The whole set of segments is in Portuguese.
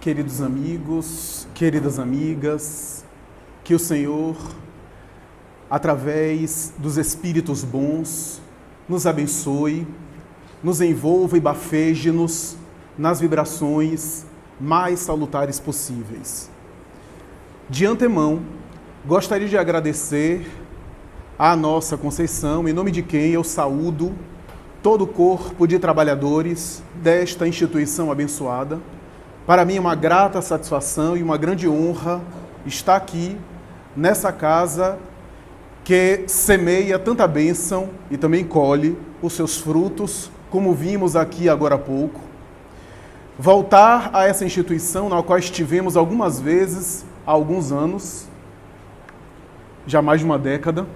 Queridos amigos, queridas amigas, que o Senhor, através dos Espíritos bons, nos abençoe, nos envolva e bafeje-nos nas vibrações mais salutares possíveis. De antemão, gostaria de agradecer à nossa Conceição, em nome de quem eu saúdo todo o corpo de trabalhadores desta instituição abençoada. Para mim é uma grata satisfação e uma grande honra estar aqui, nessa casa que semeia tanta bênção e também colhe os seus frutos, como vimos aqui agora há pouco. Voltar a essa instituição na qual estivemos algumas vezes há alguns anos, já mais de uma década,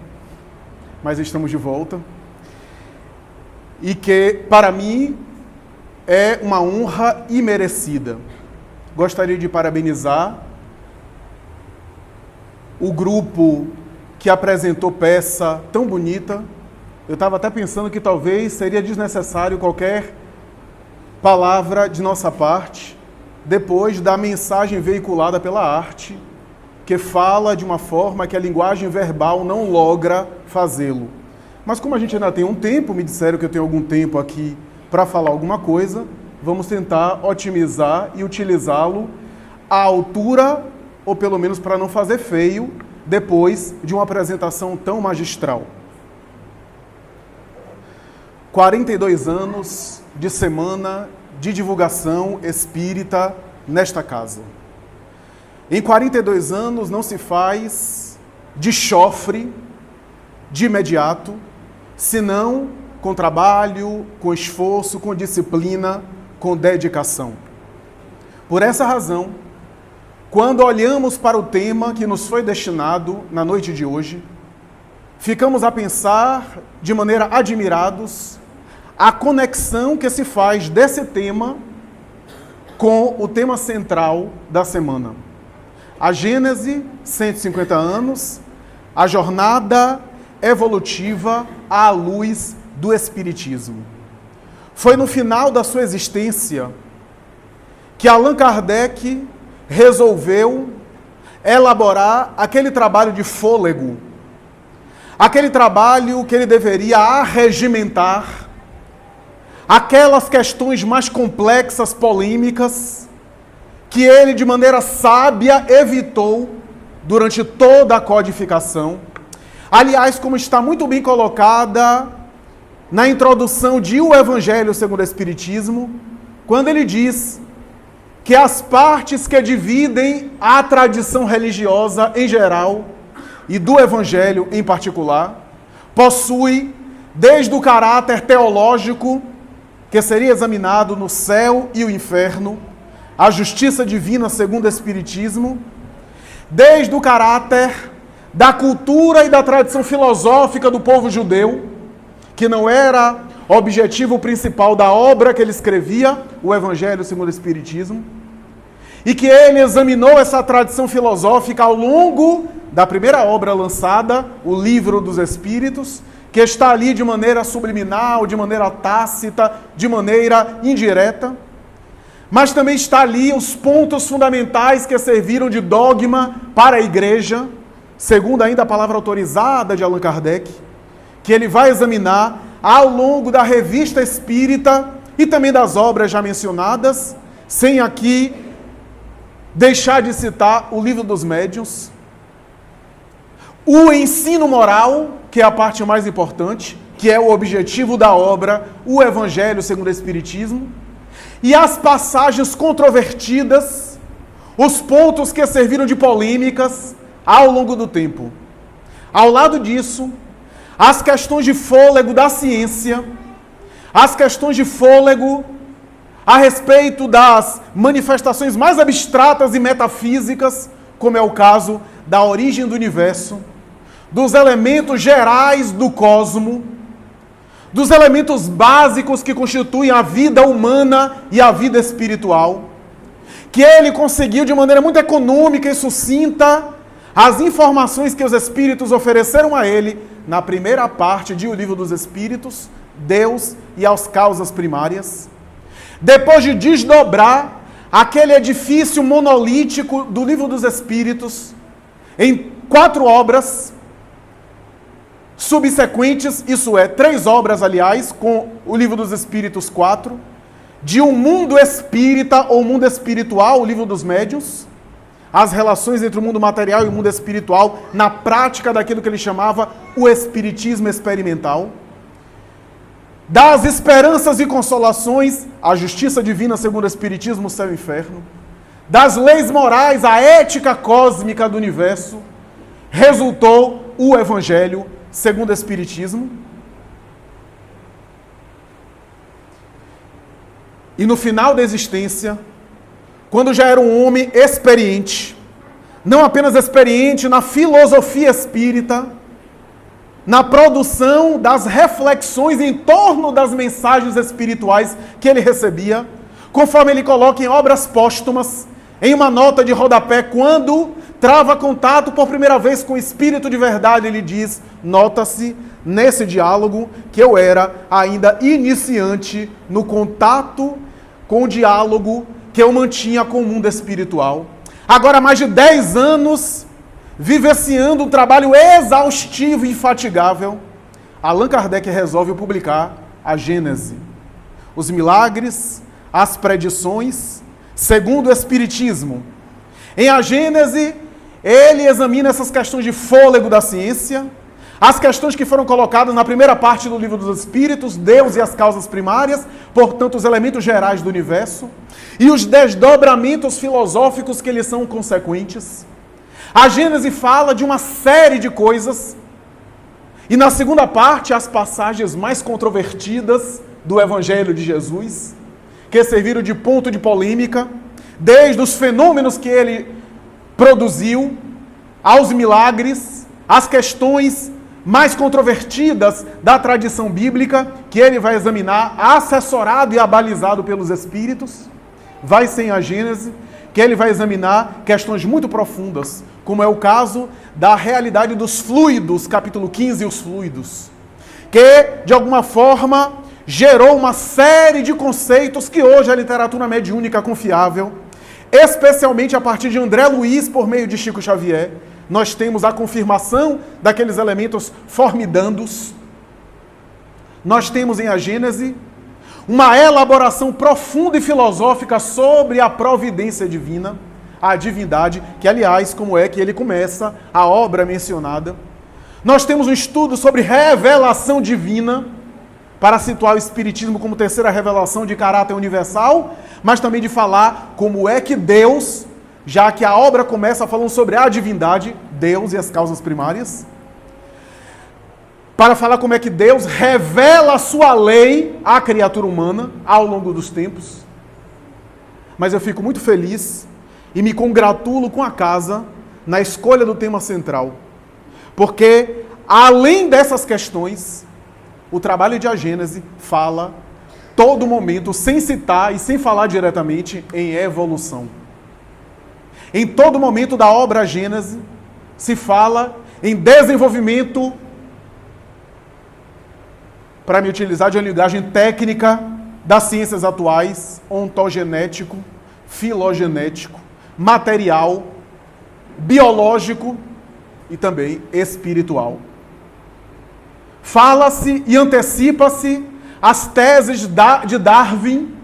mas estamos de volta. E que, para mim, é uma honra imerecida. Gostaria de parabenizar o grupo que apresentou peça tão bonita. Eu estava até pensando que talvez seria desnecessário qualquer palavra de nossa parte, depois da mensagem veiculada pela arte, que fala de uma forma que a linguagem verbal não logra fazê-lo. Mas como a gente ainda tem um tempo, me disseram que eu tenho algum tempo aqui para falar alguma coisa, vamos tentar otimizar e utilizá-lo à altura, ou pelo menos para não fazer feio, depois de uma apresentação tão magistral. 42 anos de semana de divulgação espírita nesta casa. Em 42 anos não se faz de chofre, de imediato, senão com trabalho, com esforço, com disciplina, com dedicação. Por essa razão, quando olhamos para o tema que nos foi destinado na noite de hoje, ficamos a pensar de maneira admirados a conexão que se faz desse tema com o tema central da semana. A Gênese, 150 anos, a jornada evolutiva à luz do Espiritismo. Foi no final da sua existência que Allan Kardec resolveu elaborar aquele trabalho de fôlego, aquele trabalho que ele deveria arregimentar aquelas questões mais complexas, polêmicas, que ele, de maneira sábia, evitou durante toda a codificação. Aliás, como está muito bem colocada na introdução de O Evangelho segundo o Espiritismo, quando ele diz que as partes que dividem a tradição religiosa em geral e do Evangelho em particular, possui desde o caráter teológico, que seria examinado no céu e o inferno, a justiça divina segundo o Espiritismo, desde o caráter da cultura e da tradição filosófica do povo judeu, que não era objetivo principal da obra que ele escrevia, o Evangelho segundo o Espiritismo, e que ele examinou essa tradição filosófica ao longo da primeira obra lançada, o Livro dos Espíritos, que está ali de maneira subliminal, de maneira tácita, de maneira indireta, mas também está ali os pontos fundamentais que serviram de dogma para a Igreja, segundo ainda a palavra autorizada de Allan Kardec, que ele vai examinar ao longo da Revista Espírita e também das obras já mencionadas, sem aqui deixar de citar o Livro dos Médiuns, o ensino moral, que é a parte mais importante, que é o objetivo da obra, o Evangelho segundo o Espiritismo, e as passagens controvertidas, os pontos que serviram de polêmicas ao longo do tempo. Ao lado disso, as questões de fôlego da ciência, as questões de fôlego a respeito das manifestações mais abstratas e metafísicas, como é o caso da origem do universo, dos elementos gerais do cosmo, dos elementos básicos que constituem a vida humana e a vida espiritual, que ele conseguiu de maneira muito econômica e sucinta as informações que os Espíritos ofereceram a ele na primeira parte de O Livro dos Espíritos, Deus e as causas primárias. Depois de desdobrar aquele edifício monolítico do Livro dos Espíritos em 4 obras subsequentes, isso é, 3 obras, aliás, com o Livro dos Espíritos 4, de um mundo espírita ou mundo espiritual, o Livro dos Médiuns, as relações entre o mundo material e o mundo espiritual na prática daquilo que ele chamava o espiritismo experimental, das esperanças e consolações, a justiça divina segundo o espiritismo, o céu e o inferno, das leis morais, a ética cósmica do universo, resultou o evangelho segundo o espiritismo. E no final da existência, quando já era um homem experiente, não apenas experiente na filosofia espírita, na produção das reflexões em torno das mensagens espirituais que ele recebia, conforme ele coloca em obras póstumas, em uma nota de rodapé, quando trava contato por primeira vez com o Espírito de verdade, ele diz, nota-se nesse diálogo que eu era ainda iniciante no contato com o diálogo que eu mantinha com o mundo espiritual. Agora, há mais de 10 anos, vivenciando um trabalho exaustivo e infatigável, Allan Kardec resolve publicar a Gênese. Os milagres, as predições, segundo o Espiritismo. Em A Gênese, ele examina essas questões de fôlego da ciência, as questões que foram colocadas na primeira parte do Livro dos Espíritos, Deus e as causas primárias, portanto, os elementos gerais do universo, e os desdobramentos filosóficos que lhes são consequentes. A Gênese fala de uma série de coisas, e na segunda parte, as passagens mais controvertidas do Evangelho de Jesus, que serviram de ponto de polêmica, desde os fenômenos que ele produziu, aos milagres, às questões mais controvertidas da tradição bíblica, que ele vai examinar, assessorado e abalizado pelos Espíritos. Vai ser a Gênese, que ele vai examinar questões muito profundas, como é o caso da realidade dos fluidos, capítulo 15, os fluidos, que, de alguma forma, gerou uma série de conceitos que hoje a literatura mediúnica confiável, especialmente a partir de André Luiz, por meio de Chico Xavier, nós temos a confirmação daqueles elementos formidandos. Nós temos em A Gênese uma elaboração profunda e filosófica sobre a providência divina, a divindade, que aliás, como é que ele começa a obra mencionada. Nós temos um estudo sobre revelação divina, para situar o Espiritismo como terceira revelação de caráter universal, mas também de falar como é que Deus, já que a obra começa falando sobre a divindade, Deus e as causas primárias, para falar como é que Deus revela a sua lei à criatura humana ao longo dos tempos. Mas eu fico muito feliz e me congratulo com a casa na escolha do tema central, porque além dessas questões, o trabalho de A Gênese fala todo momento, sem citar e sem falar diretamente, em evolução. Em todo momento da obra A Gênese se fala em desenvolvimento, para me utilizar de uma linguagem técnica das ciências atuais, ontogenético, filogenético, material, biológico e também espiritual. Fala-se e antecipa-se as teses de Darwin,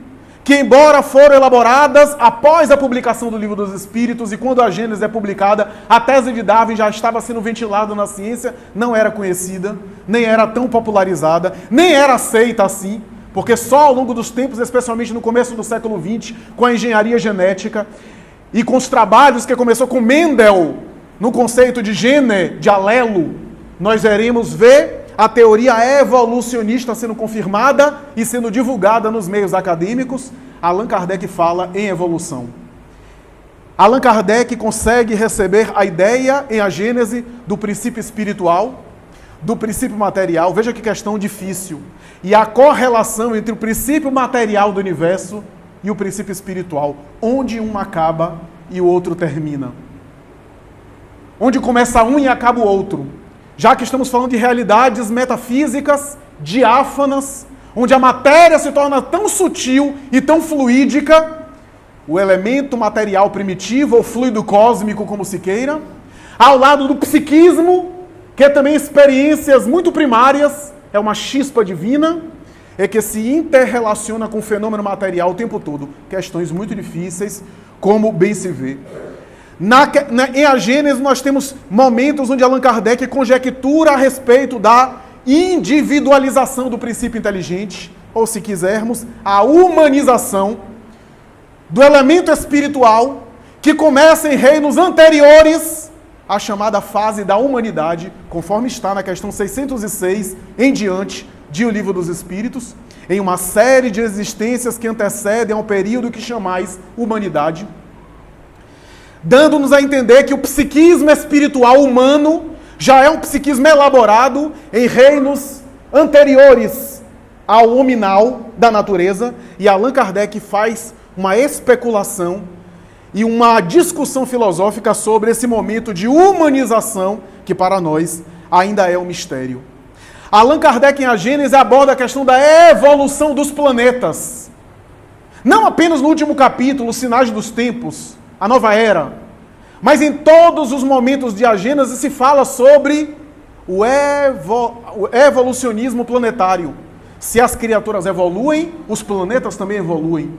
que embora foram elaboradas após a publicação do Livro dos Espíritos, e quando a Gênese é publicada, a tese de Darwin já estava sendo ventilada na ciência, não era conhecida, nem era tão popularizada, nem era aceita assim, porque só ao longo dos tempos, especialmente no começo do século XX, com a engenharia genética, e com os trabalhos que começou com Mendel, no conceito de gene, de alelo, nós iremos ver a teoria evolucionista sendo confirmada e sendo divulgada nos meios acadêmicos. Allan Kardec fala em evolução. Allan Kardec consegue receber a ideia em A Gênese do princípio espiritual, do princípio material. Veja que questão difícil. E a correlação entre o princípio material do universo e o princípio espiritual. Onde um acaba e o outro termina. Onde começa um e acaba o outro. Já que estamos falando de realidades metafísicas, diáfanas, onde a matéria se torna tão sutil e tão fluídica, o elemento material primitivo, ou fluido cósmico, como se queira, ao lado do psiquismo, que é também experiências muito primárias, é uma chispa divina, é que se interrelaciona com o fenômeno material o tempo todo. Questões muito difíceis, como bem se vê. Em A Gênese nós temos momentos onde Allan Kardec conjectura a respeito da individualização do princípio inteligente, ou se quisermos, a humanização do elemento espiritual que começa em reinos anteriores à chamada fase da humanidade, conforme está na questão 606 em diante de O Livro dos Espíritos, em uma série de existências que antecedem ao período que chamais humanidade, dando-nos a entender que o psiquismo espiritual humano já é um psiquismo elaborado em reinos anteriores ao hominal da natureza, e Allan Kardec faz uma especulação e uma discussão filosófica sobre esse momento de humanização que para nós ainda é um mistério. Allan Kardec, em A Gênese, aborda a questão da evolução dos planetas. Não apenas no último capítulo, Os Sinais dos Tempos, a Nova Era, mas em todos os momentos de A Gênese se fala sobre o evolucionismo planetário. Se as criaturas evoluem, os planetas também evoluem.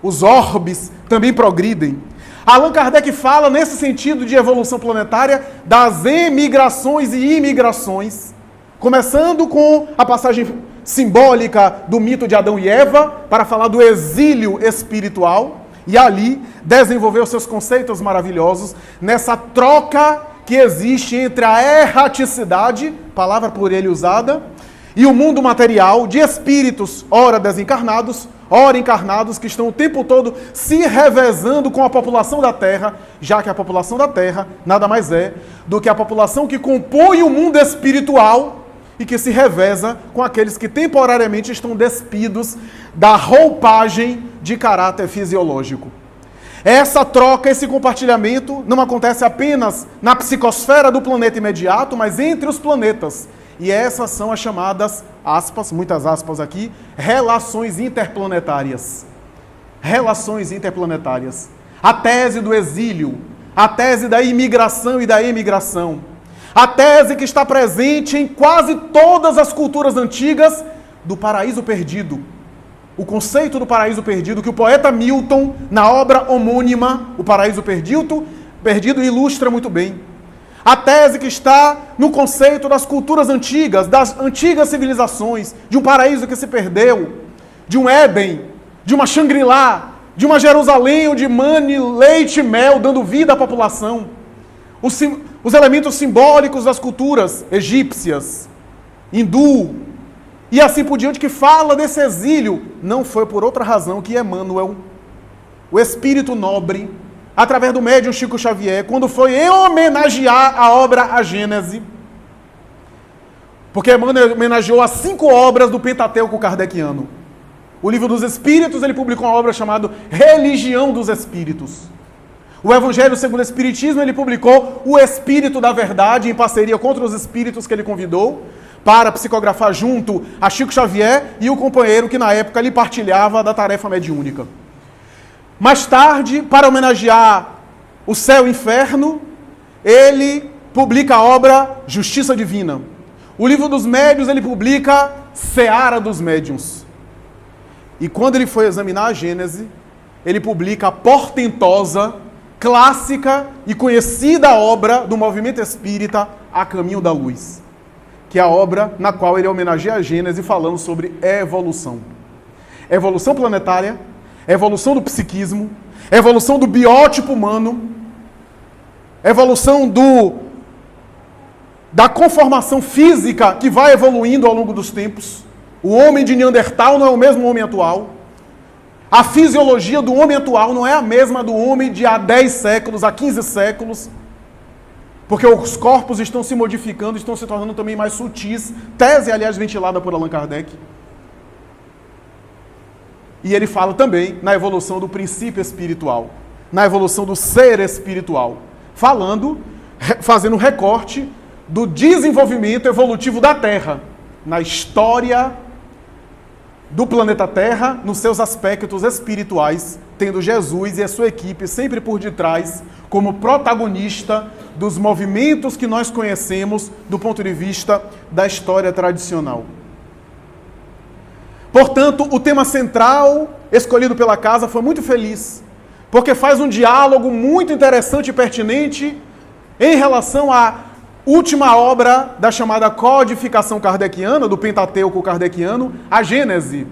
Os orbes também progridem. Allan Kardec fala, nesse sentido de evolução planetária, das emigrações e imigrações, começando com a passagem simbólica do mito de Adão e Eva, para falar do exílio espiritual, e ali desenvolver os seus conceitos maravilhosos, nessa troca que existe entre a erraticidade, palavra por ele usada, e o mundo material de espíritos, ora desencarnados, ora encarnados, que estão o tempo todo se revezando com a população da Terra, já que a população da Terra nada mais é do que a população que compõe o mundo espiritual e que se reveza com aqueles que temporariamente estão despidos da roupagem de caráter fisiológico. Essa troca, esse compartilhamento não acontece apenas na psicosfera do planeta imediato, mas entre os planetas. E essas são as chamadas, aspas, muitas aspas aqui, relações interplanetárias. Relações interplanetárias. A tese do exílio, a tese da imigração e da emigração. A tese que está presente em quase todas as culturas antigas do paraíso perdido. O conceito do paraíso perdido que o poeta Milton, na obra homônima, O Paraíso Perdido, ilustra muito bem. A tese que está no conceito das culturas antigas, das antigas civilizações, de um paraíso que se perdeu, de um Éden, de uma Shangri-La, de uma Jerusalém onde mane leite e mel, dando vida à população. Os elementos simbólicos das culturas egípcias, hindu, e assim por diante, que fala desse exílio. Não foi por outra razão que Emmanuel, o espírito nobre, através do médium Chico Xavier, quando foi homenagear a obra A Gênese, porque Emmanuel homenageou as 5 obras do Pentateuco kardeciano. O Livro dos Espíritos, ele publicou uma obra chamada Religião dos Espíritos. O Evangelho segundo o Espiritismo, ele publicou O Espírito da Verdade, em parceria com outros espíritos que ele convidou para psicografar junto a Chico Xavier e o companheiro que na época lhe partilhava da tarefa mediúnica. Mais tarde, para homenagear o céu e o inferno, ele publica a obra Justiça Divina. O Livro dos Médiuns, ele publica Seara dos Médiuns. E quando ele foi examinar a Gênese, ele publica a portentosa, clássica e conhecida obra do movimento espírita A Caminho da Luz, que é a obra na qual ele homenageia a Gênese falando sobre evolução. Evolução planetária, evolução do psiquismo, evolução do biótipo humano, evolução da conformação física que vai evoluindo ao longo dos tempos. O homem de Neandertal não é o mesmo homem atual. A fisiologia do homem atual não é a mesma do homem de há 10 séculos, há 15 séculos, porque os corpos estão se modificando, estão se tornando também mais sutis. Tese, aliás, ventilada por Allan Kardec. E ele fala também na evolução do princípio espiritual, na evolução do ser espiritual, fazendo um recorte do desenvolvimento evolutivo da Terra, na história do planeta Terra nos seus aspectos espirituais, tendo Jesus e a sua equipe sempre por detrás como protagonista dos movimentos que nós conhecemos do ponto de vista da história tradicional. Portanto, o tema central escolhido pela casa foi muito feliz, porque faz um diálogo muito interessante e pertinente em relação à última obra da chamada codificação kardeciana, do Pentateuco kardeciano, a Gênese,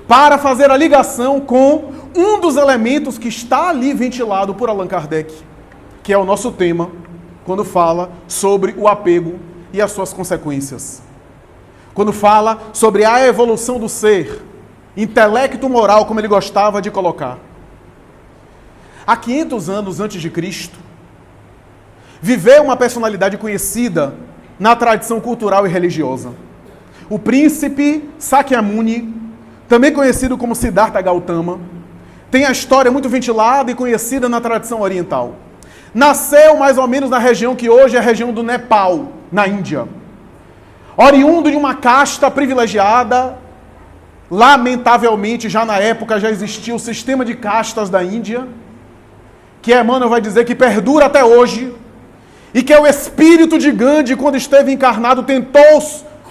para fazer a ligação com um dos elementos que está ali ventilado por Allan Kardec, que é o nosso tema, quando fala sobre o apego e as suas consequências. Quando fala sobre a evolução do ser, intelecto moral, como ele gostava de colocar. Há 500 anos antes de Cristo, viveu uma personalidade conhecida na tradição cultural e religiosa. O príncipe Sakyamuni, também conhecido como Siddhartha Gautama, tem a história muito ventilada e conhecida na tradição oriental. Nasceu mais ou menos na região que hoje é a região do Nepal, na Índia. Oriundo de uma casta privilegiada, lamentavelmente já na época já existia o sistema de castas da Índia, que Emmanuel vai dizer que perdura até hoje, e que o espírito de Gandhi, quando esteve encarnado, tentou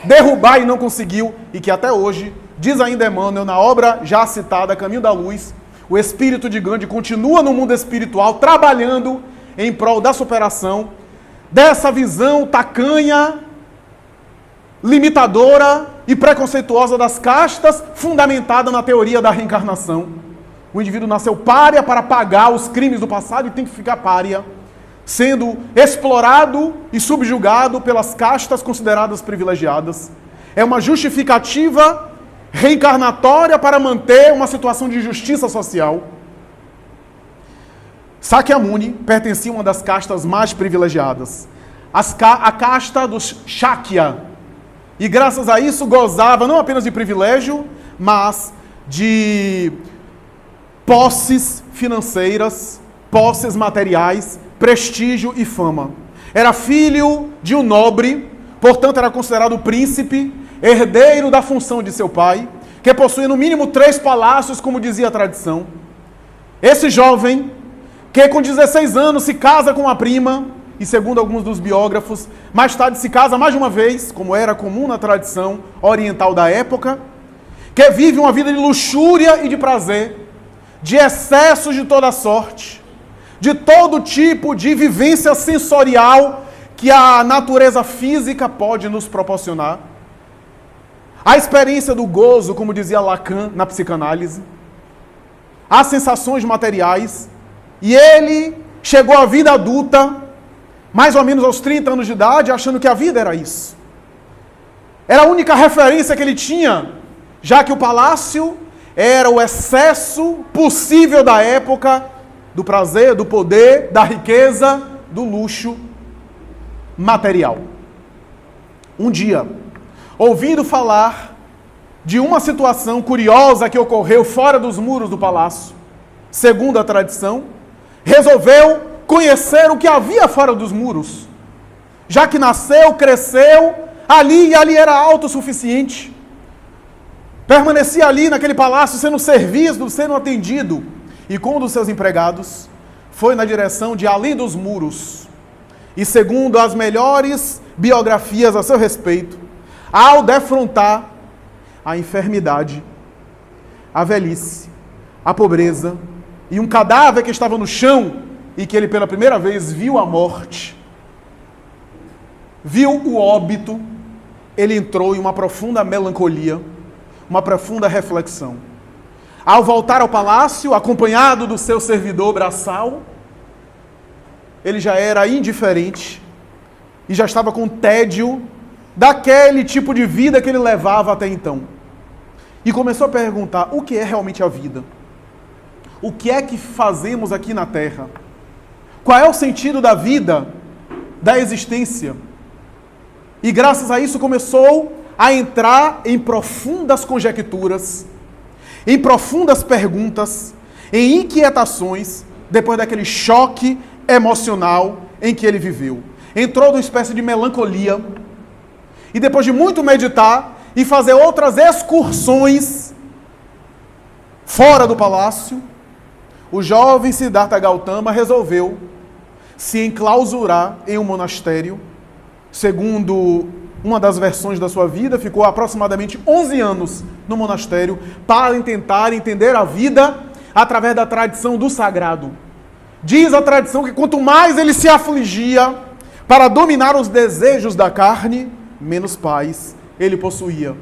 derrubar e não conseguiu, e que até hoje, diz ainda Emmanuel, na obra já citada, Caminho da Luz, o espírito de Gandhi continua no mundo espiritual, trabalhando em prol da superação dessa visão tacanha, limitadora e preconceituosa das castas, fundamentada na teoria da reencarnação. O indivíduo nasceu pária para pagar os crimes do passado e tem que ficar pária, sendo explorado e subjugado pelas castas consideradas privilegiadas. É uma justificativa reencarnatória para manter uma situação de injustiça social. Sakyamuni pertencia a uma das castas mais privilegiadas, a casta dos Shakya, e graças a isso gozava não apenas de privilégio, mas de posses financeiras, posses materiais, prestígio e fama. Era filho de um nobre, portanto era considerado príncipe, herdeiro da função de seu pai, que possuía no mínimo 3 palácios, como dizia a tradição. Esse jovem, que com 16 anos se casa com uma prima, e segundo alguns dos biógrafos, mais tarde se casa mais de uma vez, como era comum na tradição oriental da época, que vive uma vida de luxúria e de prazer, de excessos de toda sorte, de todo tipo de vivência sensorial que a natureza física pode nos proporcionar. A experiência do gozo, como dizia Lacan na psicanálise, as sensações materiais, e ele chegou à vida adulta, mais ou menos aos 30 anos de idade, achando que a vida era isso. Era a única referência que ele tinha, já que o palácio era o excesso possível da época, do prazer, do poder, da riqueza, do luxo material. Um dia, ouvindo falar de uma situação curiosa que ocorreu fora dos muros do palácio, segundo a tradição, resolveu conhecer o que havia fora dos muros, já que nasceu, cresceu ali e ali era autossuficiente. Permanecia ali naquele palácio sendo servido, sendo atendido, e com um dos seus empregados foi na direção de além dos muros. E segundo as melhores biografias a seu respeito, ao defrontar a enfermidade, a velhice, a pobreza e um cadáver que estava no chão e que ele pela primeira vez viu a morte, viu o óbito, ele entrou em uma profunda melancolia, uma profunda reflexão. Ao voltar ao palácio, acompanhado do seu servidor braçal, ele já era indiferente e já estava com tédio daquele tipo de vida que ele levava até então. E começou a perguntar: o que é realmente a vida? O que é que fazemos aqui na Terra? Qual é o sentido da vida, da existência? E graças a isso começou a entrar em profundas conjecturas, em profundas perguntas, em inquietações, depois daquele choque emocional em que ele viveu. Entrou numa espécie de melancolia, e depois de muito meditar e fazer outras excursões fora do palácio, o jovem Siddhartha Gautama resolveu se enclausurar em um monastério. Segundo uma das versões da sua vida, ficou aproximadamente 11 anos no monastério para tentar entender a vida através da tradição do sagrado. Diz a tradição que quanto mais ele se afligia para dominar os desejos da carne, menos paz ele possuía.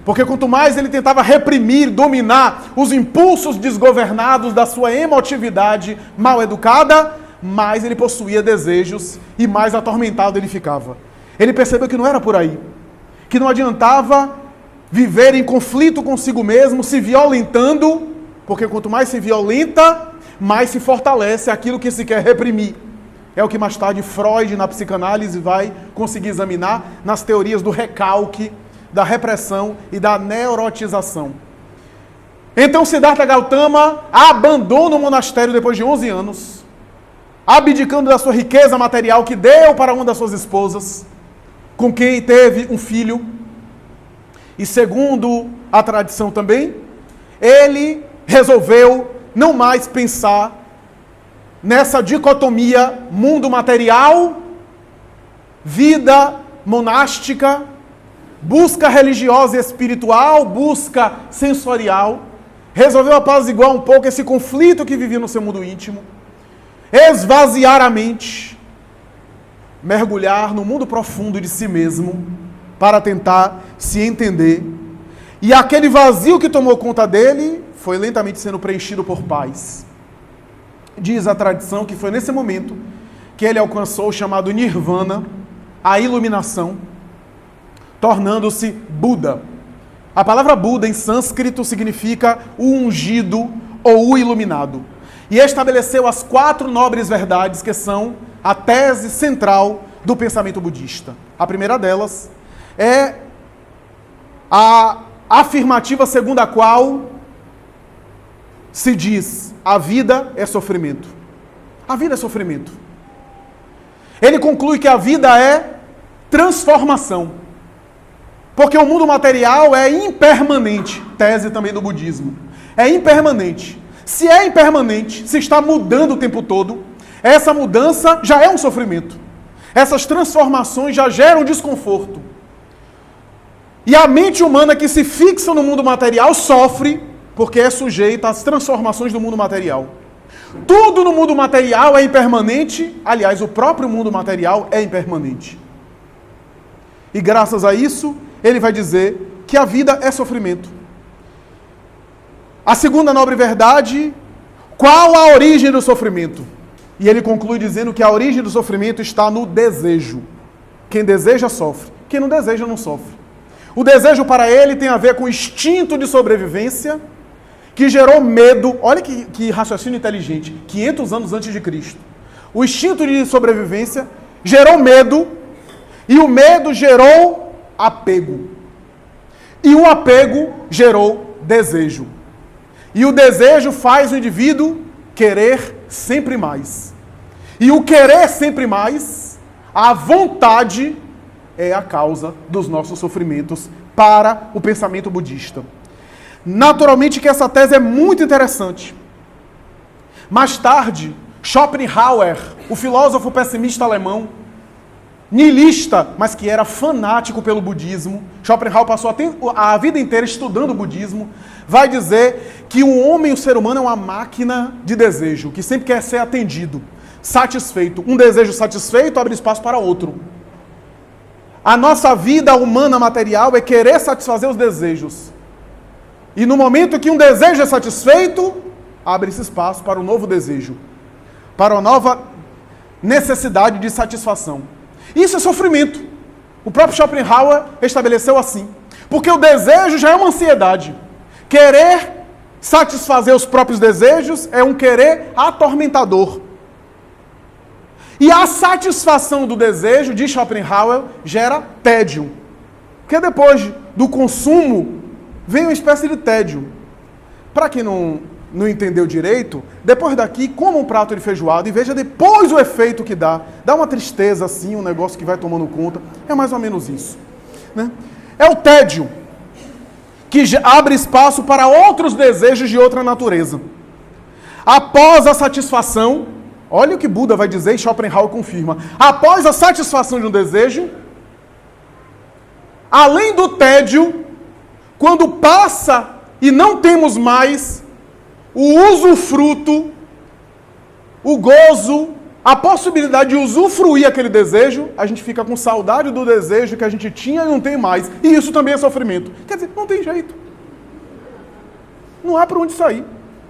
Porque quanto mais ele tentava reprimir, dominar os impulsos desgovernados da sua emotividade mal educada, mais ele possuía desejos e mais atormentado ele ficava. Ele percebeu que não era por aí, que não adiantava viver em conflito consigo mesmo, se violentando, porque quanto mais se violenta, mais se fortalece aquilo que se quer reprimir. É o que mais tarde Freud, na psicanálise, vai conseguir examinar nas teorias do recalque, da repressão e da neurotização. Então Siddhartha Gautama abandona o monastério depois de 11 anos, abdicando da sua riqueza material que deu para uma das suas esposas, com quem teve um filho. E segundo a tradição também, ele resolveu não mais pensar nessa dicotomia mundo material, vida monástica, busca religiosa e espiritual, busca sensorial. Resolveu apaziguar um pouco esse conflito que vivia no seu mundo íntimo, esvaziar a mente, mergulhar no mundo profundo de si mesmo para tentar se entender. E aquele vazio que tomou conta dele foi lentamente sendo preenchido por paz. Diz a tradição que foi nesse momento que ele alcançou o chamado Nirvana, a iluminação, tornando-se Buda. A palavra Buda em sânscrito significa o ungido ou o iluminado. E estabeleceu as 4 nobres verdades que são a tese central do pensamento budista. A primeira delas é a afirmativa segundo a qual se diz: a vida é sofrimento. A vida é sofrimento. Ele conclui que a vida é transformação. Porque o mundo material é impermanente. Tese também do budismo. É impermanente. Se é impermanente, se está mudando o tempo todo, essa mudança já é um sofrimento. Essas transformações já geram desconforto. E a mente humana que se fixa no mundo material sofre porque é sujeita às transformações do mundo material. Tudo no mundo material é impermanente. Aliás, o próprio mundo material é impermanente. E graças a isso, ele vai dizer que a vida é sofrimento. A segunda nobre verdade, qual a origem do sofrimento? E ele conclui dizendo que a origem do sofrimento está no desejo. Quem deseja, sofre. Quem não deseja, não sofre. O desejo para ele tem a ver com o instinto de sobrevivência, que gerou medo. Olha que raciocínio inteligente. 500 anos antes de Cristo. O instinto de sobrevivência gerou medo, e o medo gerou apego. E o apego gerou desejo. E o desejo faz o indivíduo querer sempre mais. E o querer sempre mais, a vontade, é a causa dos nossos sofrimentos para o pensamento budista. Naturalmente que essa tese é muito interessante. Mais tarde, Schopenhauer, o filósofo pessimista alemão, nihilista, mas que era fanático pelo budismo, Schopenhauer passou a vida inteira estudando o budismo, vai dizer que o homem, o ser humano, é uma máquina de desejo, que sempre quer ser atendido, satisfeito. Um desejo satisfeito abre espaço para outro. A nossa vida humana material é querer satisfazer os desejos. E no momento que um desejo é satisfeito, abre-se espaço para um novo desejo, para uma nova necessidade de satisfação. Isso é sofrimento. O próprio Schopenhauer estabeleceu assim. Porque o desejo já é uma ansiedade. Querer satisfazer os próprios desejos é um querer atormentador. E a satisfação do desejo, diz Schopenhauer, gera tédio. Porque depois do consumo, vem uma espécie de tédio. Para quem não entendeu direito, depois daqui, coma um prato de feijoada e veja depois o efeito que dá. Dá uma tristeza assim, um negócio que vai tomando conta. É mais ou menos isso, né? É o tédio. que abre espaço para outros desejos de outra natureza. Após a satisfação, olha o que Buda vai dizer e Schopenhauer confirma. Após a satisfação de um desejo, além do tédio, quando passa e não temos mais o usufruto, o gozo, a possibilidade de usufruir aquele desejo, a gente fica com saudade do desejo que a gente tinha e não tem mais. E isso também é sofrimento. Quer dizer, não tem jeito. Não há para onde sair.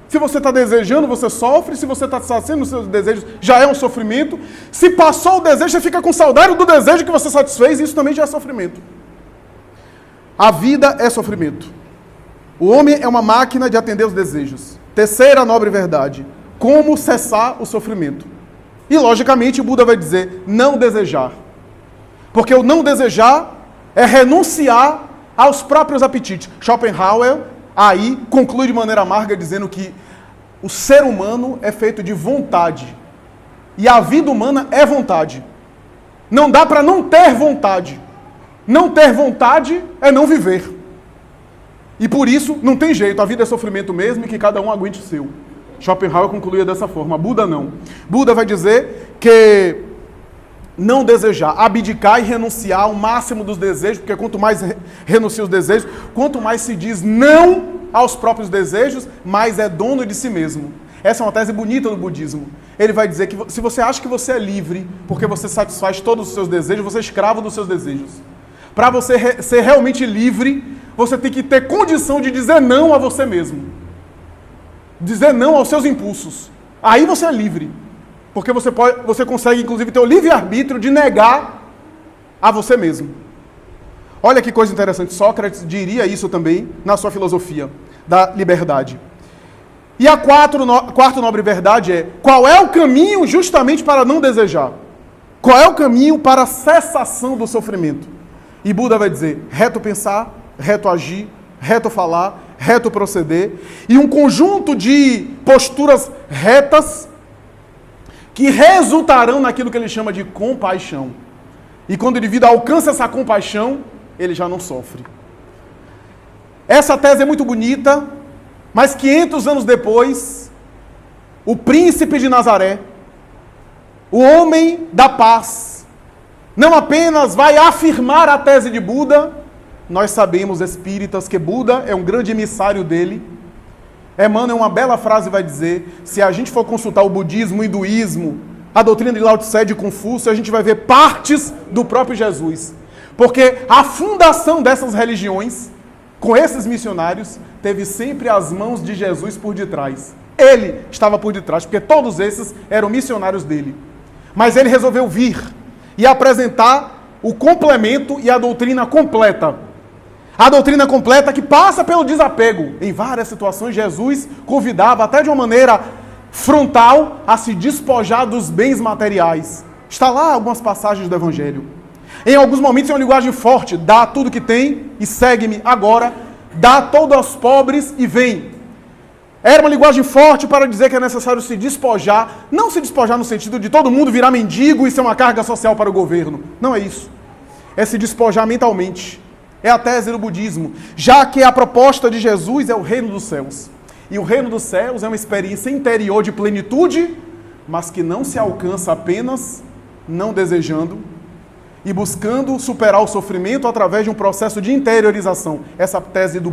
Se você está desejando, você sofre. Se você está saciando os seus desejos, já é um sofrimento. Se passou o desejo, você fica com saudade do desejo que você satisfez, e isso também já é sofrimento. A vida é sofrimento. O homem é uma máquina de atender os desejos. Terceira nobre verdade: como cessar o sofrimento? E, logicamente, o Buda vai dizer, não desejar. Porque o não desejar é renunciar aos próprios apetites. Schopenhauer, aí, conclui de maneira amarga, dizendo que o ser humano é feito de vontade. E a vida humana é vontade. Não dá para não ter vontade. Não ter vontade é não viver. E por isso, não tem jeito. A vida é sofrimento mesmo e que cada um aguente o seu. Schopenhauer concluía dessa forma. Buda não. Buda vai dizer que não desejar, abdicar e renunciar ao máximo dos desejos, porque quanto mais renuncia os desejos, quanto mais se diz não aos próprios desejos, mais é dono de si mesmo. Essa é uma tese bonita no budismo. Ele vai dizer que se você acha que você é livre, porque você satisfaz todos os seus desejos, você é escravo dos seus desejos. Para você ser realmente livre, você tem que ter condição de dizer não a você mesmo. Dizer não aos seus impulsos. Aí você é livre. Porque você consegue, inclusive, ter o livre-arbítrio de negar a você mesmo. Olha que coisa interessante. Sócrates diria isso também na sua filosofia da liberdade. E a quarta nobre verdade é: qual é o caminho justamente para não desejar? Qual é o caminho para a cessação do sofrimento? E Buda vai dizer: reto pensar, reto agir, reto falar, reto proceder, e um conjunto de posturas retas que resultarão naquilo que ele chama de compaixão. E quando o indivíduo alcança essa compaixão, ele já não sofre. Essa tese é muito bonita, mas 500 anos depois, o príncipe de Nazaré, o homem da paz, não apenas vai afirmar a tese de Buda. Nós sabemos, espíritas, que Buda é um grande emissário dele. Emmanuel, uma bela frase, vai dizer: se a gente for consultar o budismo, o hinduísmo, a doutrina de Lao Tse, de Confúcio, a gente vai ver partes do próprio Jesus. Porque a fundação dessas religiões, com esses missionários, teve sempre as mãos de Jesus por detrás. Ele estava por detrás, porque todos esses eram missionários dele. Mas ele resolveu vir e apresentar o complemento e a doutrina completa. A doutrina completa que passa pelo desapego. Em várias situações, Jesus convidava, até de uma maneira frontal, a se despojar dos bens materiais. Está lá algumas passagens do Evangelho. Em alguns momentos é uma linguagem forte: dá tudo que tem e segue-me agora, dá todo aos pobres e vem. Era uma linguagem forte para dizer que é necessário se despojar, não se despojar no sentido de todo mundo virar mendigo e ser uma carga social para o governo. Não é isso. É se despojar mentalmente. É a tese do budismo, já que a proposta de Jesus é o reino dos céus. E o reino dos céus é uma experiência interior de plenitude, mas que não se alcança apenas não desejando e buscando superar o sofrimento através de um processo de interiorização. Essa tese do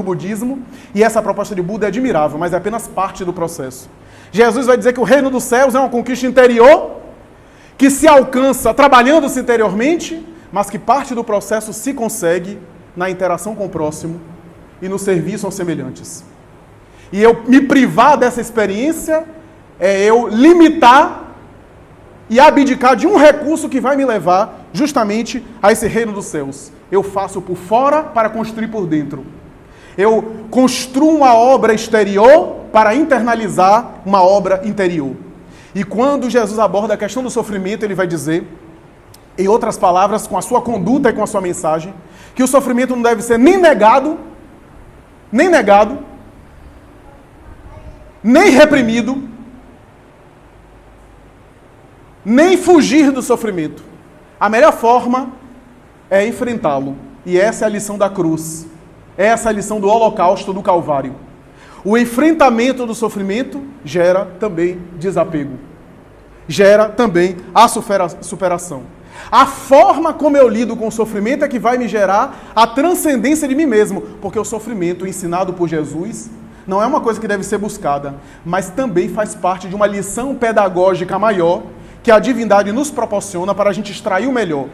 budismo e essa proposta de Buda é admirável, mas é apenas parte do processo. Jesus vai dizer que o reino dos céus é uma conquista interior que se alcança trabalhando-se interiormente, mas que parte do processo se consegue na interação com o próximo e no serviço aos semelhantes. E eu me privar dessa experiência é eu limitar e abdicar de um recurso que vai me levar justamente a esse reino dos céus. Eu faço por fora para construir por dentro. Eu construo uma obra exterior para internalizar uma obra interior. E quando Jesus aborda a questão do sofrimento, ele vai dizer, em outras palavras, com a sua conduta e com a sua mensagem, que o sofrimento não deve ser nem negado, nem reprimido, nem fugir do sofrimento. A melhor forma é enfrentá-lo. E essa é a lição da cruz. É essa a lição do Holocausto, do Calvário. O enfrentamento do sofrimento gera também desapego. Gera também a superação. A forma como eu lido com o sofrimento é que vai me gerar a transcendência de mim mesmo, porque o sofrimento ensinado por Jesus não é uma coisa que deve ser buscada, mas também faz parte de uma lição pedagógica maior que a divindade nos proporciona para a gente extrair o melhor.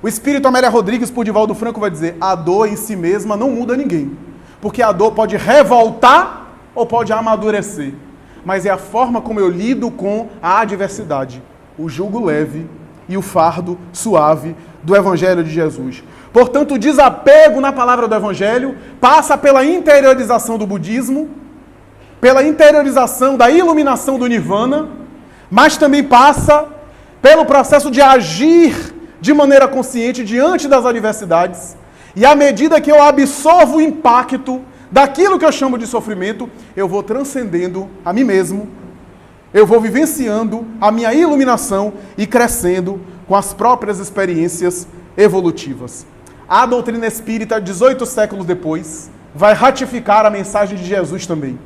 O espírito Amélia Rodrigues, por Divaldo Franco, vai dizer: a dor em si mesma não muda ninguém, porque a dor pode revoltar ou pode amadurecer, mas é a forma como eu lido com a adversidade, o jugo leve e o fardo suave do Evangelho de Jesus. Portanto, o desapego na palavra do Evangelho passa pela interiorização do budismo, pela interiorização da iluminação do Nirvana, mas também passa pelo processo de agir de maneira consciente diante das adversidades. E à medida que eu absorvo o impacto daquilo que eu chamo de sofrimento, eu vou transcendendo a mim mesmo, eu vou vivenciando a minha iluminação e crescendo com as próprias experiências evolutivas. A doutrina espírita, 18 séculos depois, vai ratificar a mensagem de Jesus também.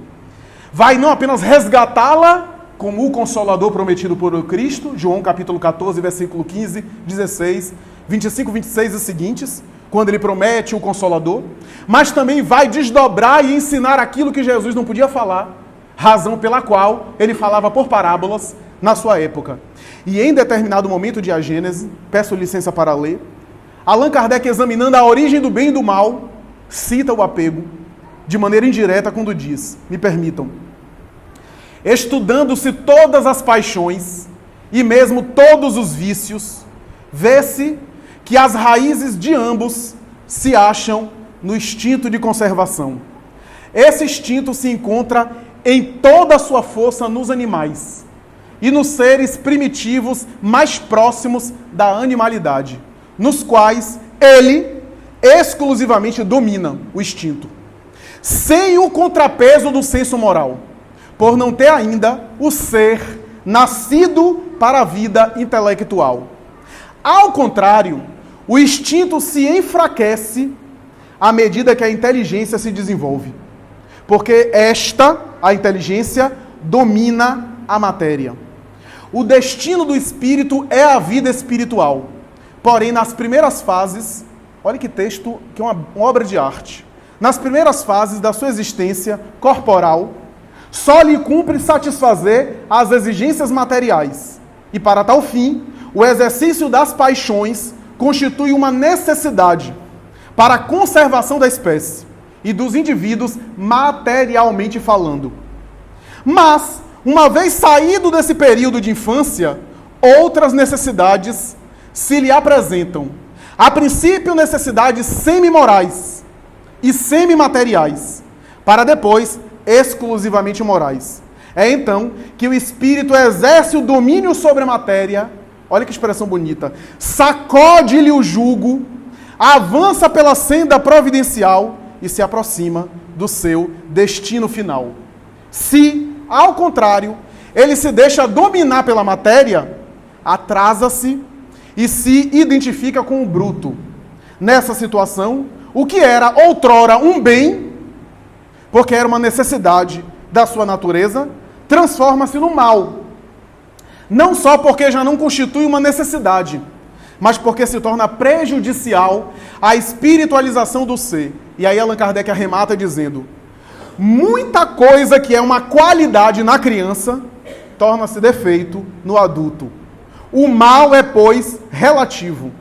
Vai não apenas resgatá-la como o Consolador prometido por Cristo, João capítulo 14, versículo 15, 16, 25, 26 e seguintes, quando ele promete o Consolador, mas também vai desdobrar e ensinar aquilo que Jesus não podia falar, razão pela qual ele falava por parábolas na sua época. E em determinado momento de A Gênese, peço licença para ler, Allan Kardec, examinando a origem do bem e do mal, cita o apego de maneira indireta quando diz, me permitam, estudando-se todas as paixões e mesmo todos os vícios, vê-se que as raízes de ambos se acham no instinto de conservação. Esse instinto se encontra em toda a sua força nos animais e nos seres primitivos mais próximos da animalidade, nos quais ele exclusivamente domina o instinto, sem o contrapeso do senso moral, por não ter ainda o ser nascido para a vida intelectual. Ao contrário, o instinto se enfraquece à medida que a inteligência se desenvolve, porque a inteligência, domina a matéria. O destino do espírito é a vida espiritual. Porém, nas primeiras fases, olha que texto, que é uma obra de arte. Nas primeiras fases da sua existência corporal, só lhe cumpre satisfazer as exigências materiais. E para tal fim, o exercício das paixões constitui uma necessidade para a conservação da espécie e dos indivíduos materialmente falando. Mas, uma vez saído desse período de infância, outras necessidades se lhe apresentam. A princípio, necessidades semi-morais e semi-materiais, para depois exclusivamente morais. É então que o espírito exerce o domínio sobre a matéria, olha que expressão bonita, sacode-lhe o jugo, avança pela senda providencial e se aproxima do seu destino final. Se, ao contrário, ele se deixa dominar pela matéria, atrasa-se e se identifica com o bruto. Nessa situação, o que era outrora um bem, porque era uma necessidade da sua natureza, transforma-se no mal. Não só porque já não constitui uma necessidade, mas porque se torna prejudicial à espiritualização do ser. E aí Allan Kardec arremata dizendo, muita coisa que é uma qualidade na criança, torna-se defeito no adulto. O mal é, pois, relativo.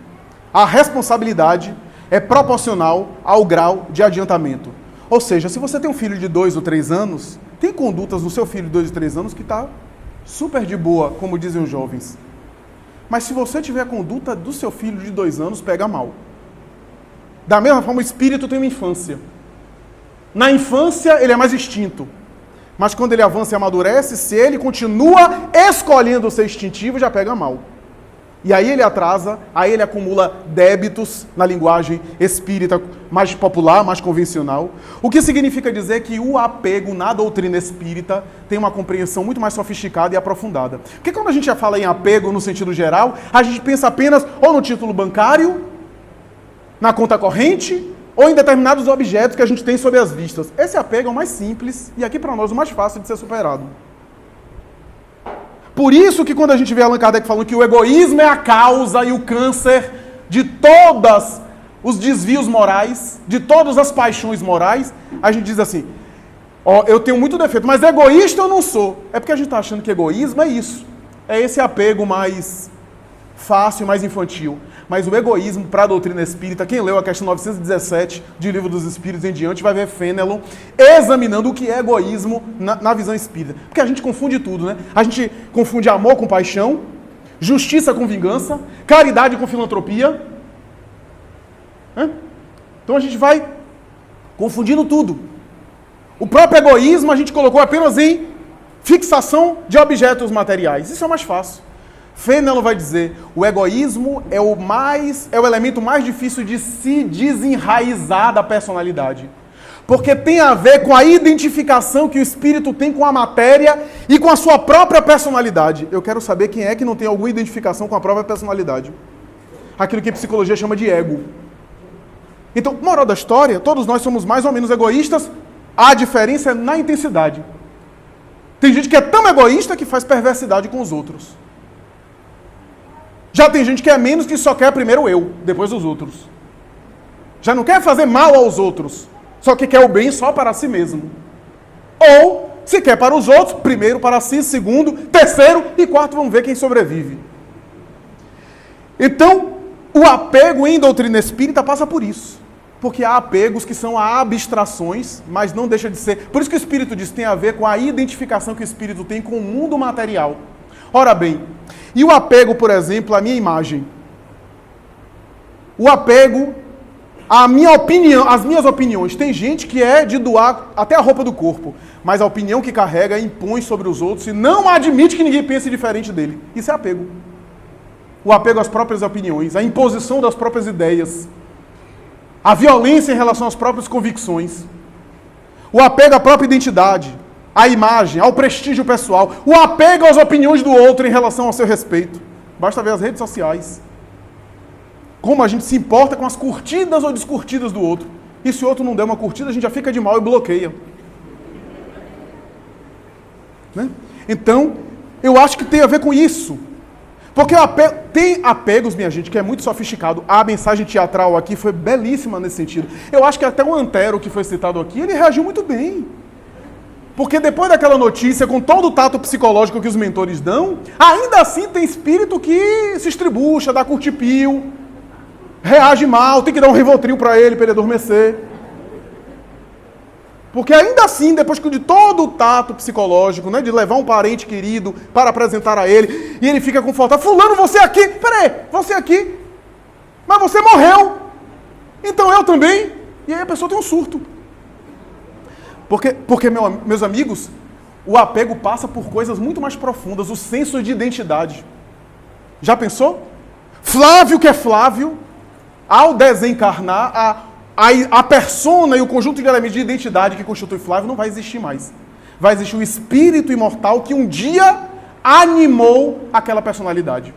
A responsabilidade é proporcional ao grau de adiantamento. Ou seja, se você tem um filho de 2 ou 3 anos, tem condutas no seu filho de 2 ou 3 anos que está super de boa, como dizem os jovens. Mas se você tiver a conduta do seu filho de 2 anos, pega mal. Da mesma forma, o espírito tem uma infância. Na infância, ele é mais extinto. Mas quando ele avança e amadurece, se ele continua escolhendo o ser instintivo, já pega mal. E aí ele atrasa, aí ele acumula débitos na linguagem espírita mais popular, mais convencional. O que significa dizer que o apego na doutrina espírita tem uma compreensão muito mais sofisticada e aprofundada. Porque quando a gente já fala em apego no sentido geral, a gente pensa apenas ou no título bancário, na conta corrente, ou em determinados objetos que a gente tem sob as vistas. Esse apego é o mais simples e aqui para nós o mais fácil de ser superado. Por isso que quando a gente vê Allan Kardec falando que o egoísmo é a causa e o câncer de todos os desvios morais, de todas as paixões morais, a gente diz assim, ó, eu tenho muito defeito, mas egoísta eu não sou. É porque a gente está achando que egoísmo é isso. É esse apego mais fácil, mais infantil. Mas o egoísmo, para a doutrina espírita, quem leu a questão 917 de Livro dos Espíritos em diante, vai ver Fenelon examinando o que é egoísmo na visão espírita. Porque a gente confunde tudo, né? A gente confunde amor com paixão, justiça com vingança, caridade com filantropia. Então a gente vai confundindo tudo. O próprio egoísmo a gente colocou apenas em fixação de objetos materiais. Isso é o mais fácil. Fenelon vai dizer, o egoísmo é o elemento mais difícil de se desenraizar da personalidade. Porque tem a ver com a identificação que o espírito tem com a matéria e com a sua própria personalidade. Eu quero saber quem é que não tem alguma identificação com a própria personalidade. Aquilo que a psicologia chama de ego. Então, moral da história, todos nós somos mais ou menos egoístas, a diferença é na intensidade. Tem gente que é tão egoísta que faz perversidade com os outros. Já tem gente que é menos, que só quer primeiro eu, depois os outros. Já não quer fazer mal aos outros, só que quer o bem só para si mesmo. Ou, se quer para os outros, primeiro para si, segundo, terceiro e quarto, vamos ver quem sobrevive. Então, o apego em doutrina espírita passa por isso. Porque há apegos que são abstrações, mas não deixa de ser. Por isso que o Espírito diz que tem a ver com a identificação que o Espírito tem com o mundo material. Ora bem, e o apego, por exemplo, à minha imagem? O apego à minha opinião, às minhas opiniões. Tem gente que é de doar até a roupa do corpo, mas a opinião que carrega impõe sobre os outros e não admite que ninguém pense diferente dele. Isso é apego. O apego às próprias opiniões, a imposição das próprias ideias, a violência em relação às próprias convicções, o apego à própria identidade, à imagem, ao prestígio pessoal, o apego às opiniões do outro em relação ao seu respeito. Basta ver as redes sociais. Como a gente se importa com as curtidas ou descurtidas do outro. E se o outro não der uma curtida, a gente já fica de mal e bloqueia. Né? Então, eu acho que tem a ver com isso. Porque tem apegos, minha gente, que é muito sofisticado. A mensagem teatral aqui foi belíssima nesse sentido. Eu acho que até o Antero, que foi citado aqui, ele reagiu muito bem. Porque depois daquela notícia, com todo o tato psicológico que os mentores dão, ainda assim tem espírito que se estribucha, dá curtipio, reage mal, tem que dar um Rivotril para ele adormecer. Porque ainda assim, depois de todo o tato psicológico, né, de levar um parente querido para apresentar a ele, e ele fica com falta, fulano, você aqui, peraí, você aqui, mas você morreu, então eu também, e aí a pessoa tem um surto. Porque meus amigos, o apego passa por coisas muito mais profundas, o senso de identidade. Já pensou? Flávio, que é Flávio, ao desencarnar, a persona e o conjunto de elementos de identidade que constitui Flávio não vai existir mais. Vai existir o espírito imortal que um dia animou aquela personalidade.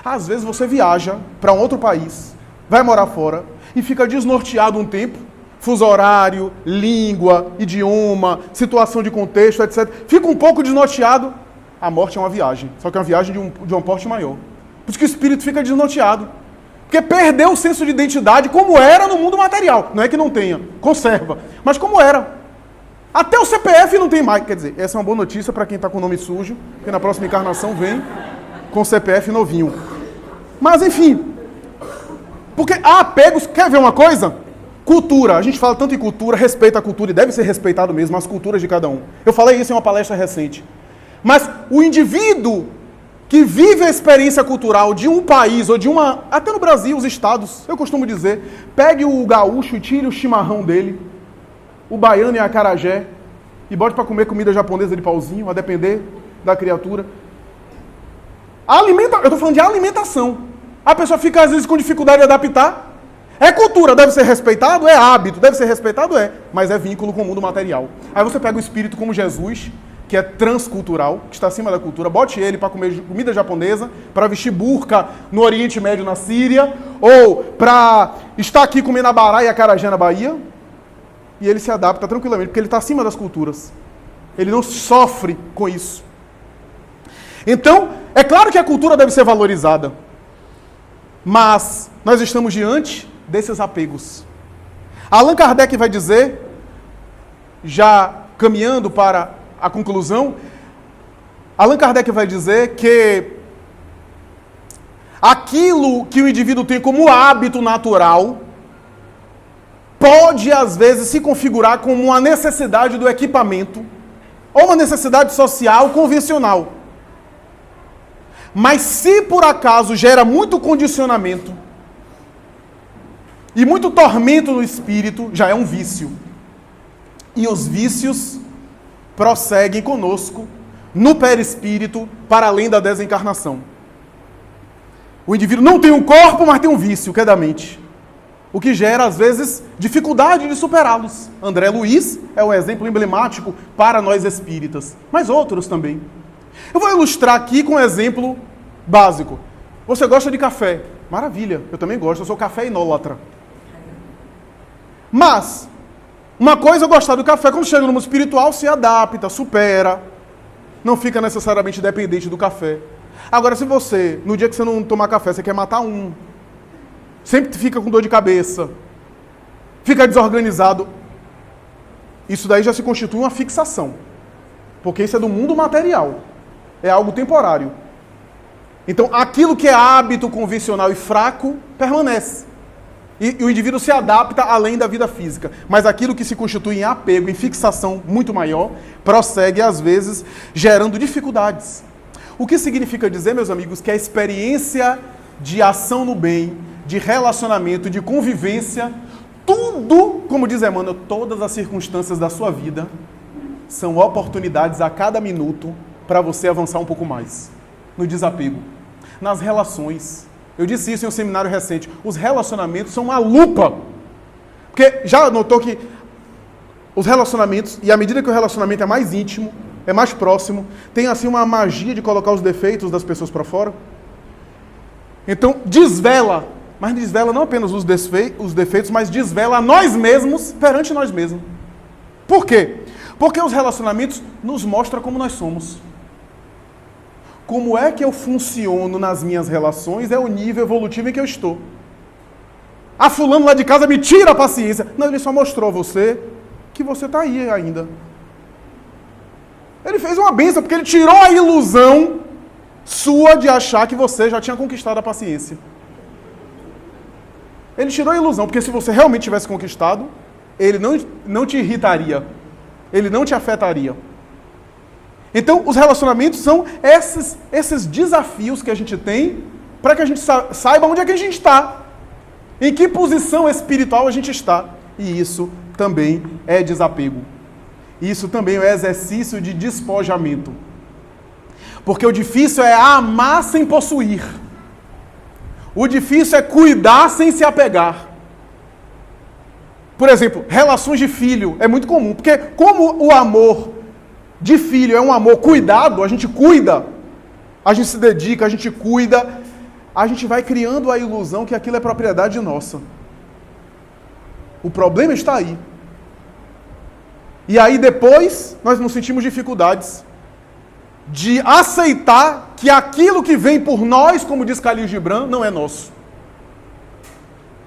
Às vezes você viaja para um outro país, vai morar fora e fica desnorteado um tempo, fuso horário, língua, idioma, situação de contexto, etc. Fica um pouco desnorteado. A morte é uma viagem, só que é uma viagem de um porte maior. Por isso que o espírito fica desnorteado. Porque perdeu o senso de identidade como era no mundo material. Não é que não tenha, conserva. Mas como era. Até o CPF não tem mais. Quer dizer, essa é uma boa notícia para quem está com o nome sujo, porque na próxima encarnação vem com o CPF novinho. Mas enfim. Porque há apegos. Quer ver uma coisa? Cultura. A gente fala tanto em cultura, respeita a cultura, e deve ser respeitado mesmo as culturas de cada um. Eu falei isso em uma palestra recente. Mas o indivíduo que vive a experiência cultural de um país, ou de uma... Até no Brasil, os estados, eu costumo dizer, pegue o gaúcho e tire o chimarrão dele, o baiano e a acarajé, e bote para comer comida japonesa de pauzinho, a depender da criatura. Eu estou falando de alimentação. A pessoa fica, às vezes, com dificuldade de adaptar. É cultura, deve ser respeitado? É hábito, deve ser respeitado? É. Mas é vínculo com o mundo material. Aí você pega o espírito como Jesus, que é transcultural, que está acima da cultura, bote ele para comer comida japonesa, para vestir burca no Oriente Médio, na Síria, ou para estar aqui comendo abará e acarajé na Bahia, e ele se adapta tranquilamente, porque ele está acima das culturas. Ele não sofre com isso. Então, é claro que a cultura deve ser valorizada, mas nós estamos diante desses apegos. Allan Kardec vai dizer, já caminhando para a conclusão, Allan Kardec vai dizer que aquilo que o indivíduo tem como hábito natural pode, às vezes, se configurar como uma necessidade do equipamento ou uma necessidade social convencional. Mas se por acaso gera muito condicionamento e muito tormento no espírito, já é um vício. E os vícios prosseguem conosco no perispírito para além da desencarnação. O indivíduo não tem um corpo, mas tem um vício, que é da mente. O que gera, às vezes, dificuldade de superá-los. André Luiz é um exemplo emblemático para nós espíritas, mas outros também. Eu vou ilustrar aqui com um exemplo básico. Você gosta de café? Maravilha, eu também gosto, eu sou café inólatra. Mas, uma coisa é gostar do café, quando chega no mundo espiritual, se adapta, supera, não fica necessariamente dependente do café. Agora, se você, no dia que você não tomar café, você quer matar um, sempre fica com dor de cabeça, fica desorganizado, isso daí já se constitui uma fixação, porque isso é do mundo material, é algo temporário. Então, aquilo que é hábito convencional e fraco, permanece. E o indivíduo se adapta além da vida física. Mas aquilo que se constitui em apego, em fixação muito maior, prossegue, às vezes, gerando dificuldades. O que significa dizer, meus amigos, que a experiência de ação no bem, de relacionamento, de convivência, tudo, como diz Emmanuel, todas as circunstâncias da sua vida, são oportunidades a cada minuto para você avançar um pouco mais. No desapego. Nas relações. Eu disse isso em um seminário recente. Os relacionamentos são uma lupa. Porque já notou que os relacionamentos, e à medida que o relacionamento é mais íntimo, é mais próximo, tem assim uma magia de colocar os defeitos das pessoas para fora. Então, desvela. Mas desvela não apenas os defeitos, mas desvela a nós mesmos perante nós mesmos. Por quê? Porque os relacionamentos nos mostram como nós somos. Como é que eu funciono nas minhas relações é o nível evolutivo em que eu estou. Ah, fulano lá de casa me tira a paciência. Não, ele só mostrou a você que você está aí ainda. Ele fez uma bênção, porque ele tirou a ilusão sua de achar que você já tinha conquistado a paciência. Ele tirou a ilusão, porque se você realmente tivesse conquistado, ele não te irritaria. Ele não te afetaria. Então, os relacionamentos são esses desafios que a gente tem para que a gente saiba onde é que a gente está. Em que posição espiritual a gente está. E isso também é desapego. Isso também é exercício de despojamento. Porque o difícil é amar sem possuir. O difícil é cuidar sem se apegar. Por exemplo, relações de filho é muito comum. Porque como o amor de filho é um amor cuidado, a gente cuida, a gente se dedica, a gente cuida, a gente vai criando a ilusão que aquilo é propriedade nossa. O problema está aí. E aí depois nós nos sentimos dificuldades de aceitar que aquilo que vem por nós, como diz Khalil Gibran, não é nosso.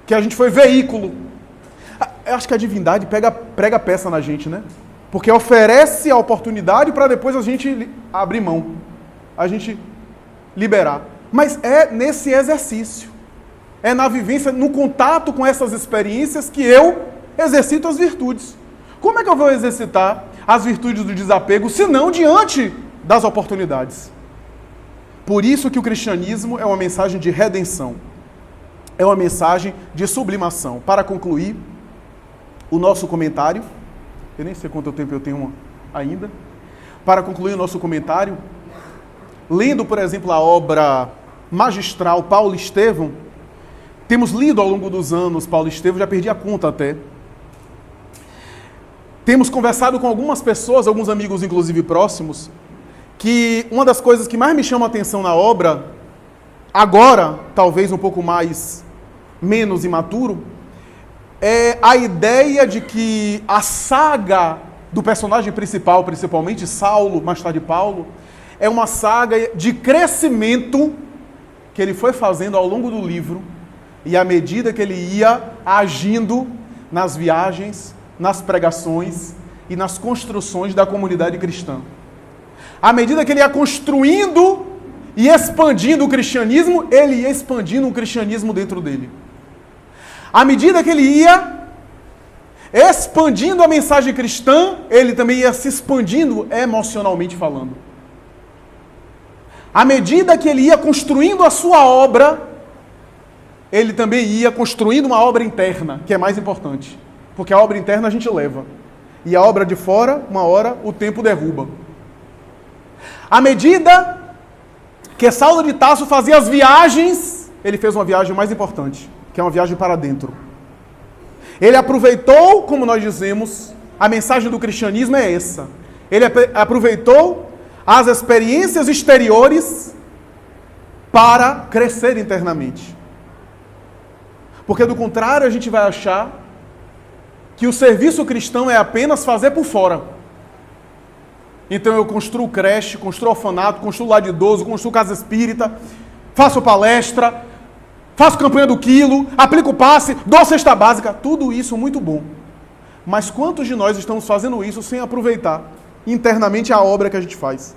Que a gente foi veículo. Eu acho que a divindade prega peça na gente, né? Porque oferece a oportunidade para depois a gente abrir mão, a gente liberar. Mas é nesse exercício, é na vivência, no contato com essas experiências que eu exercito as virtudes. Como é que eu vou exercitar as virtudes do desapego, se não diante das oportunidades? Por isso que o cristianismo é uma mensagem de redenção, é uma mensagem de sublimação. Para concluir o nosso comentário, eu nem sei quanto tempo eu tenho ainda. Para concluir o nosso comentário, lendo, por exemplo, a obra magistral Paulo Estevão, temos lido ao longo dos anos Paulo Estevão, já perdi a conta até. temos conversado com algumas pessoas, alguns amigos inclusive próximos, que uma das coisas que mais me chama a atenção na obra, agora, talvez um pouco menos imaturo, é a ideia de que a saga do personagem principal, principalmente Saulo, mais tarde Paulo, é uma saga de crescimento que ele foi fazendo ao longo do livro, e à medida que ele ia agindo nas viagens, nas pregações e nas construções da comunidade cristã. À medida que ele ia construindo e expandindo o cristianismo, ele ia expandindo um cristianismo dentro dele. À medida que ele ia expandindo a mensagem cristã, ele também ia se expandindo emocionalmente falando. À medida que ele ia construindo a sua obra, ele também ia construindo uma obra interna, que é mais importante. Porque a obra interna a gente leva. E a obra de fora, uma hora, o tempo derruba. À medida que Saulo de Tarso fazia as viagens, ele fez uma viagem mais importante, que é uma viagem para dentro. Ele aproveitou, como nós dizemos, a mensagem do cristianismo é essa. Ele aproveitou as experiências exteriores para crescer internamente. Porque do contrário, a gente vai achar que o serviço cristão é apenas fazer por fora. Então eu construo creche, construo orfanato, construo lar de idoso, construo casa espírita, faço palestra, faço campanha do quilo, aplico passe, dou cesta básica, tudo isso muito bom. Mas quantos de nós estamos fazendo isso sem aproveitar internamente a obra que a gente faz?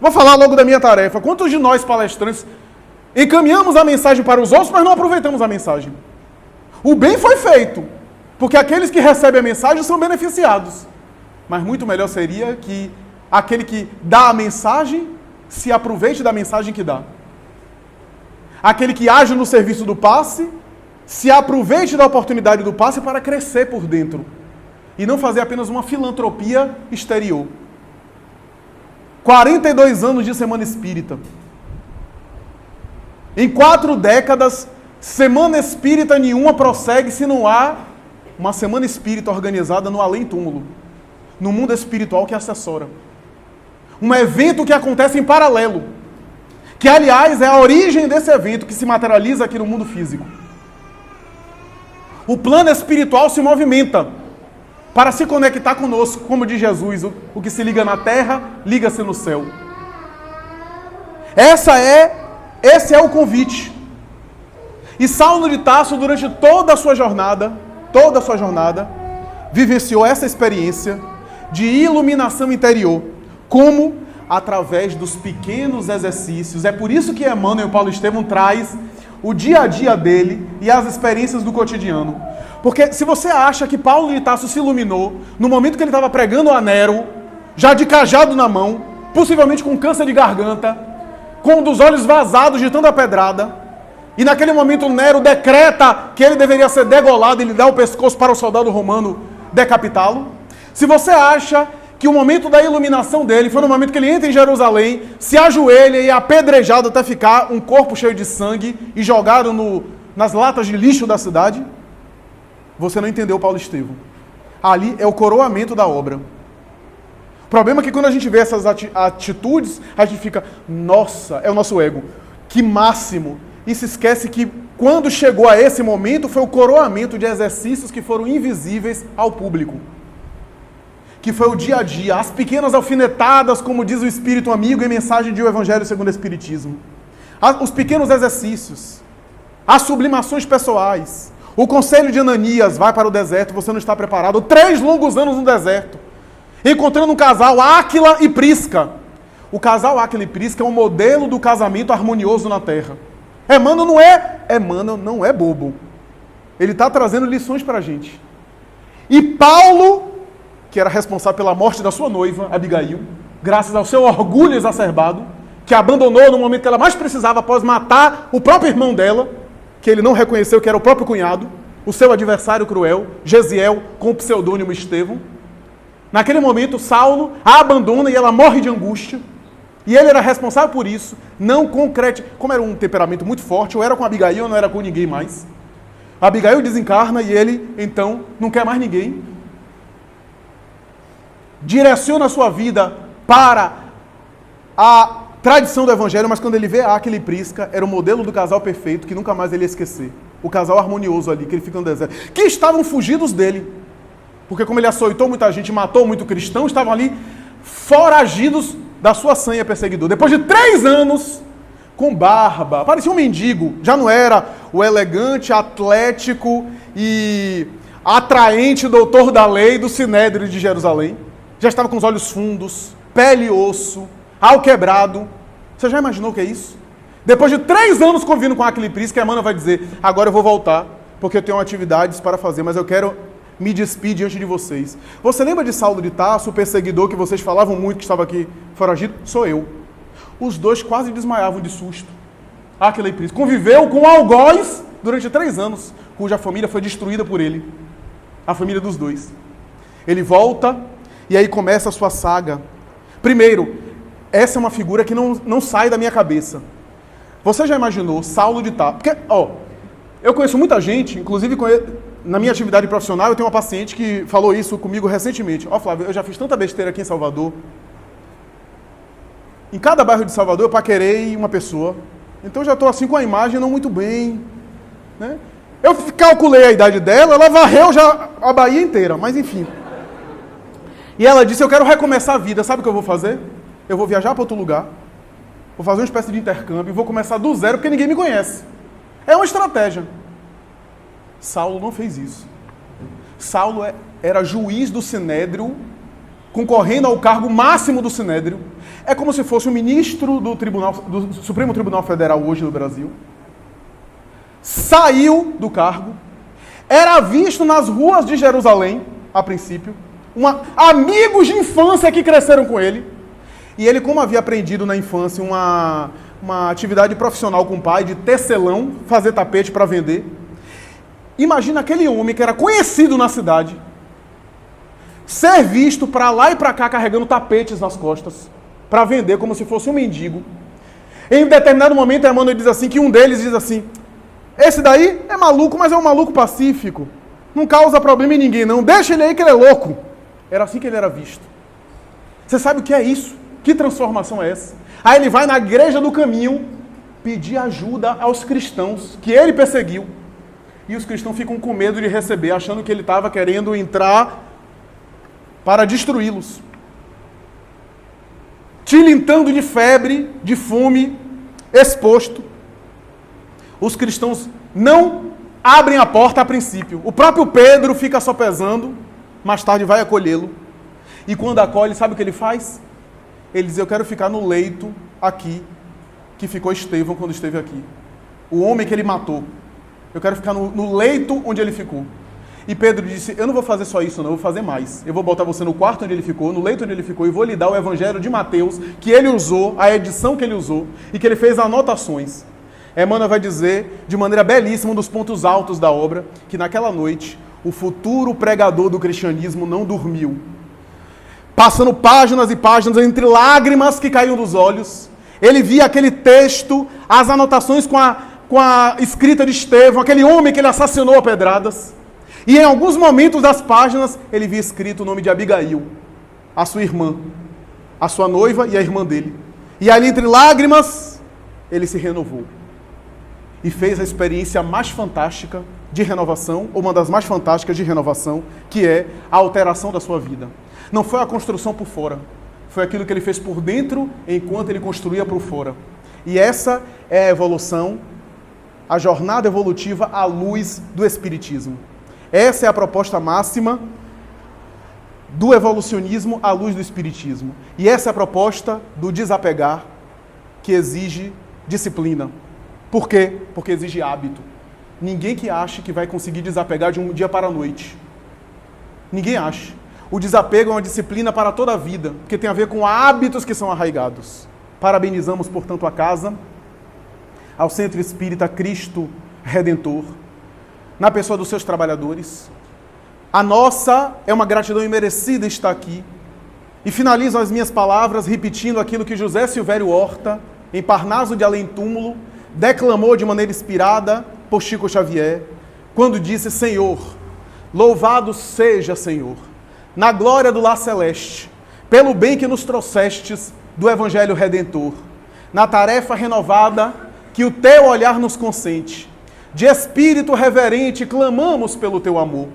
Vou falar logo da minha tarefa. Quantos de nós palestrantes encaminhamos a mensagem para os outros, mas não aproveitamos a mensagem? O bem foi feito, porque aqueles que recebem a mensagem são beneficiados. Mas muito melhor seria que aquele que dá a mensagem se aproveite da mensagem que dá. Aquele que age no serviço do passe se aproveite da oportunidade do passe para crescer por dentro. E não fazer apenas uma filantropia exterior. 42 anos de Semana Espírita. Em 4 décadas, Semana Espírita nenhuma prossegue se não há uma Semana Espírita organizada no além-túmulo, no mundo espiritual que assessora. Um evento que acontece em paralelo, que aliás é a origem desse evento que se materializa aqui no mundo físico. O plano espiritual se movimenta para se conectar conosco, como diz Jesus, o que se liga na terra, liga-se no céu. Esse é o convite. E Saulo de Tarso, durante toda a sua jornada, vivenciou essa experiência de iluminação interior, como através dos pequenos exercícios. É por isso que Emmanuel Paulo Estevam traz o dia a dia dele e as experiências do cotidiano. Porque se você acha que Paulo de Tarso se iluminou no momento que ele estava pregando a Nero, já de cajado na mão, possivelmente com câncer de garganta, com um dos olhos vazados de tanta pedrada, e naquele momento Nero decreta que ele deveria ser degolado e lhe dá o pescoço para o soldado romano decapitá-lo. Se você acha que o momento da iluminação dele foi no momento que ele entra em Jerusalém, se ajoelha e é apedrejado até ficar um corpo cheio de sangue e jogado nas latas de lixo da cidade, você não entendeu Paulo Estevam. Ali é o coroamento da obra. O problema é que quando a gente vê essas atitudes, a gente fica, nossa, é o nosso ego, que máximo. E se esquece que quando chegou a esse momento, foi o coroamento de exercícios que foram invisíveis ao público. Que foi o dia a dia, as pequenas alfinetadas, como diz o Espírito Amigo em Mensagem de O Evangelho segundo o Espiritismo. Os pequenos exercícios, as sublimações pessoais. O conselho de Ananias, vai para o deserto, você não está preparado. 3 longos anos no deserto. Encontrando um casal, Áquila e Prisca. O casal Áquila e Prisca é um modelo do casamento harmonioso na Terra. Emmanuel não é bobo. Ele está trazendo lições para a gente. E Paulo, que era responsável pela morte da sua noiva, Abigail, graças ao seu orgulho exacerbado, que abandonou no momento que ela mais precisava após matar o próprio irmão dela, que ele não reconheceu que era o próprio cunhado, o seu adversário cruel, Gesiel, com o pseudônimo Estevão. Naquele momento, Saulo a abandona e ela morre de angústia. E ele era responsável por isso, não concreto. Como era um temperamento muito forte, ou era com Abigail ou não era com ninguém mais. Abigail desencarna e ele, então, não quer mais ninguém. direciona a sua vida para a tradição do Evangelho, mas quando ele vê Áquila e Prisca, era o modelo do casal perfeito que nunca mais ele ia esquecer. O casal harmonioso ali, que ele fica no deserto. Que estavam fugidos dele. Porque como ele açoitou muita gente, matou muito cristão, estavam ali foragidos da sua sanha perseguidora. Depois de 3 anos, com barba, parecia um mendigo. Já não era o elegante, atlético e atraente doutor da lei do Sinédrio de Jerusalém. Já estava com os olhos fundos, pele e osso, alquebrado. Você já imaginou o que é isso? Depois de 3 anos convivendo com Áquila e Prisca, a Emana vai dizer, agora eu vou voltar, porque eu tenho atividades para fazer, mas eu quero me despir diante de vocês. Você lembra de Saulo de Tarso, o perseguidor que vocês falavam muito que estava aqui foragido? Sou eu. Os dois quase desmaiavam de susto. Áquila e Prisca. Conviveu com algoz durante 3 anos, cuja família foi destruída por ele. A família dos dois. Ele volta e aí começa a sua saga. Primeiro, essa é uma figura que não sai da minha cabeça. Você já imaginou Saulo de Tarso? Porque, eu conheço muita gente, inclusive na minha atividade profissional, eu tenho uma paciente que falou isso comigo recentemente. Flávio, eu já fiz tanta besteira aqui em Salvador. Em cada bairro de Salvador eu paquerei uma pessoa. Então eu já estou assim com a imagem não muito bem. Né? Eu calculei a idade dela, ela varreu já a Bahia inteira, mas enfim. E ela disse, eu quero recomeçar a vida, sabe o que eu vou fazer? Eu vou viajar para outro lugar, vou fazer uma espécie de intercâmbio, vou começar do zero porque ninguém me conhece. É uma estratégia. Saulo não fez isso. Saulo era juiz do Sinédrio, concorrendo ao cargo máximo do Sinédrio. É como se fosse um ministro do Supremo Tribunal Federal hoje no Brasil. Saiu do cargo, era visto nas ruas de Jerusalém, a princípio, amigos de infância que cresceram com ele. E ele, como havia aprendido na infância uma atividade profissional com o pai, de tecelão, fazer tapete para vender. Imagina aquele homem que era conhecido na cidade, ser visto para lá e para cá carregando tapetes nas costas, para vender como se fosse um mendigo. Em um determinado momento, Emmanuel diz assim, que um deles diz assim, esse daí é maluco, mas é um maluco pacífico, não causa problema em ninguém não, deixa ele aí que ele é louco. Era assim que ele era visto. Você sabe o que é isso? Que transformação é essa? Aí ele vai na igreja do caminho pedir ajuda aos cristãos que ele perseguiu. E os cristãos ficam com medo de receber, achando que ele estava querendo entrar para destruí-los. Tilintando de febre, de fome, exposto. Os cristãos não abrem a porta a princípio. O próprio Pedro fica sopesando, mais tarde vai acolhê-lo. E quando acolhe, sabe o que ele faz? Ele diz, eu quero ficar no leito aqui, que ficou Estevão quando esteve aqui. O homem que ele matou. Eu quero ficar no leito onde ele ficou. E Pedro disse, eu não vou fazer só isso não, eu vou fazer mais. Eu vou botar você no quarto onde ele ficou, no leito onde ele ficou, e vou lhe dar o Evangelho de Mateus, que ele usou, a edição que ele usou, e que ele fez anotações. Emmanuel vai dizer, de maneira belíssima, um dos pontos altos da obra, que naquela noite, o futuro pregador do cristianismo não dormiu. Passando páginas e páginas, entre lágrimas que caíam dos olhos, ele via aquele texto, as anotações com a escrita de Estevão, aquele homem que ele assassinou a pedradas. E em alguns momentos das páginas, ele via escrito o nome de Abigail, a sua irmã, a sua noiva e a irmã dele. E ali, entre lágrimas, ele se renovou. E fez a experiência mais fantástica de renovação, ou uma das mais fantásticas de renovação, que é a alteração da sua vida. Não foi a construção por fora, foi aquilo que ele fez por dentro, enquanto ele construía por fora. E essa é a evolução, a jornada evolutiva à luz do Espiritismo. Essa é a proposta máxima do evolucionismo à luz do Espiritismo. E essa é a proposta do desapegar, que exige disciplina. Por quê? Porque exige hábito. Ninguém que ache que vai conseguir desapegar de um dia para a noite. Ninguém acha. O desapego é uma disciplina para toda a vida, porque tem a ver com hábitos que são arraigados. Parabenizamos, portanto, a casa, ao Centro Espírita Cristo Redentor, na pessoa dos seus trabalhadores. A nossa é uma gratidão imerecida estar aqui. E finalizo as minhas palavras repetindo aquilo que José Silvério Horta, em Parnaso de Além Túmulo, declamou de maneira inspirada por Chico Xavier, quando disse, Senhor, louvado seja, Senhor, na glória do lar celeste, pelo bem que nos trouxestes do Evangelho Redentor, na tarefa renovada que o teu olhar nos consente. De espírito reverente clamamos pelo teu amor,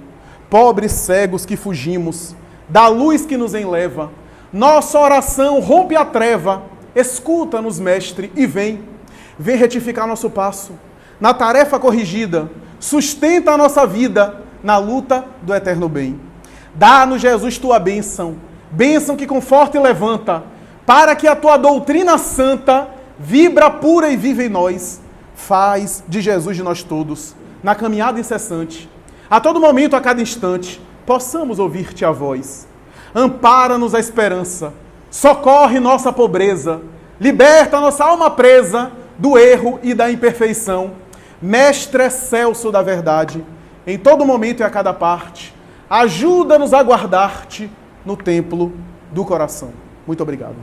pobres cegos que fugimos da luz que nos enleva. Nossa oração rompe a treva, escuta-nos, mestre, e vem retificar nosso passo na tarefa corrigida, sustenta a nossa vida na luta do eterno bem. Dá-nos, Jesus, tua bênção, bênção que conforta e levanta, para que a tua doutrina santa vibra pura e viva em nós. Faz de Jesus de nós todos, na caminhada incessante, a todo momento, a cada instante, possamos ouvir-te a voz. Ampara-nos a esperança, socorre nossa pobreza, liberta nossa alma presa do erro e da imperfeição. Mestre excelso da verdade, em todo momento e a cada parte, ajuda-nos a guardar-te no templo do coração. Muito obrigado.